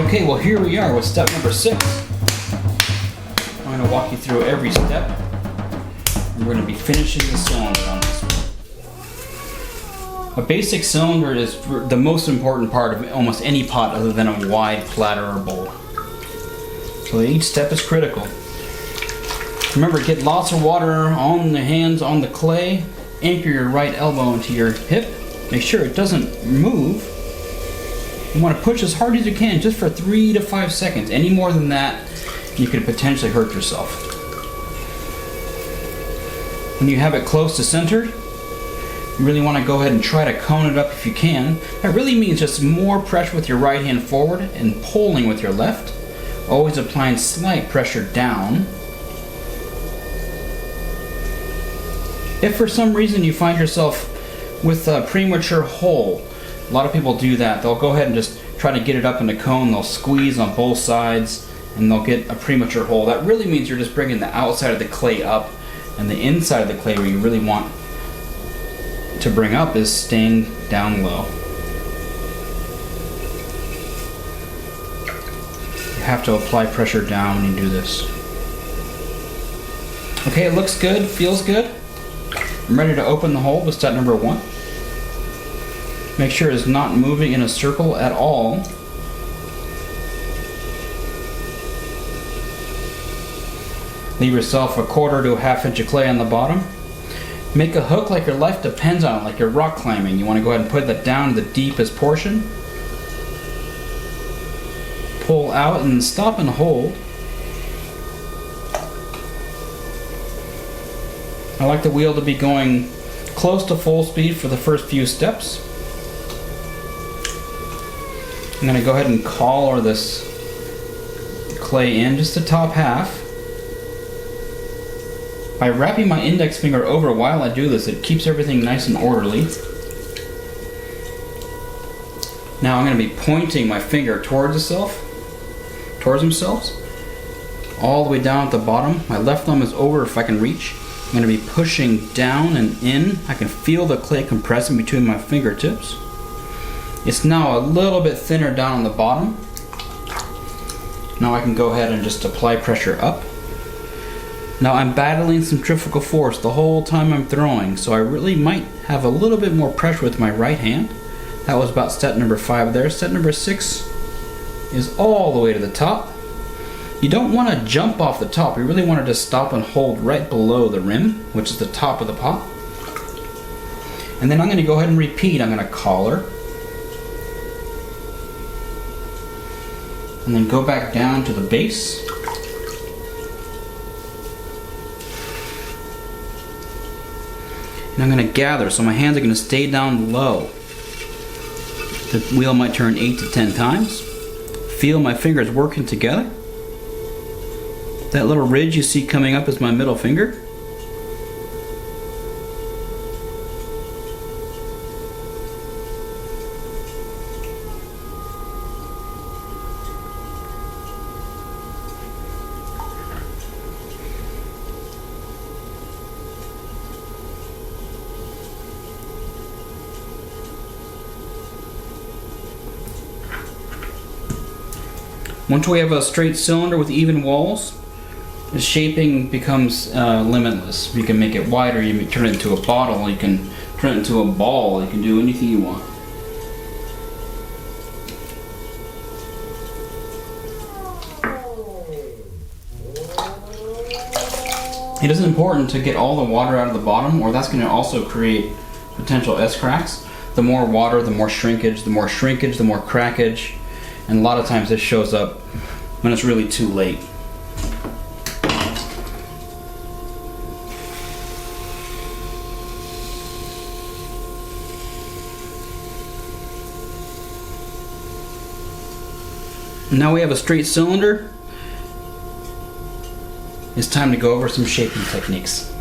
Okay, well here we are with step number 6. I'm going to walk you through every step. And we're going to be finishing the cylinder on this one. A basic cylinder is the most important part of almost any pot other than a wide platter or bowl. So each step is critical. Remember, get lots of water on the hands on the clay. Anchor your right elbow into your hip. Make sure it doesn't move. You want to push as hard as you can, just for 3 to 5 seconds. Any more than that, you could potentially hurt yourself. When you have it close to center, you really want to go ahead and try to cone it up if you can. That really means just more pressure with your right hand forward and pulling with your left. Always applying slight pressure down. If for some reason you find yourself with a premature hole, a lot of people do that. They'll go ahead and just try to get it up in the cone. They'll squeeze on both sides and they'll get a premature hole. That really means you're just bringing the outside of the clay up, and the inside of the clay where you really want to bring up is staying down low. You have to apply pressure down when you do this. Okay, it looks good, feels good. I'm ready to open the hole with step number 1. Make sure it's not moving in a circle at all. Leave yourself a 1/4 to a 1/2 inch of clay on the bottom. Make a hook like your life depends on it, like you're rock climbing. You want to go ahead and put that down to the deepest portion. Pull out and stop and hold. I like the wheel to be going close to full speed for the first few steps. I'm going to go ahead and collar this clay in just the top half. By wrapping my index finger over while I do this, it keeps everything nice and orderly. Now I'm going to be pointing my finger towards themselves, all the way down at the bottom. My left thumb is over if I can reach. I'm going to be pushing down and in. I can feel the clay compressing between my fingertips. It's now a little bit thinner down on the bottom. Now I can go ahead and just apply pressure up. Now I'm battling centrifugal force the whole time I'm throwing, so I really might have a little bit more pressure with my right hand. That was about step number 5 there. Step number 6 is all the way to the top. You don't want to jump off the top. You really want to just stop and hold right below the rim, which is the top of the pot. And then I'm going to go ahead and repeat. I'm going to collar. And then go back down to the base. And I'm going to gather, so my hands are going to stay down low. The wheel might turn 8 to 10 times. Feel my fingers working together. That little ridge you see coming up is my middle finger. Once we have a straight cylinder with even walls, the shaping becomes limitless. You can make it wider, you can turn it into a bottle, you can turn it into a ball, you can do anything you want. It is important to get all the water out of the bottom, or that's going to also create potential S-cracks. The more water, the more shrinkage, the more crackage, and a lot of times this shows up when it's really too late. Now we have a straight cylinder. It's time to go over some shaping techniques.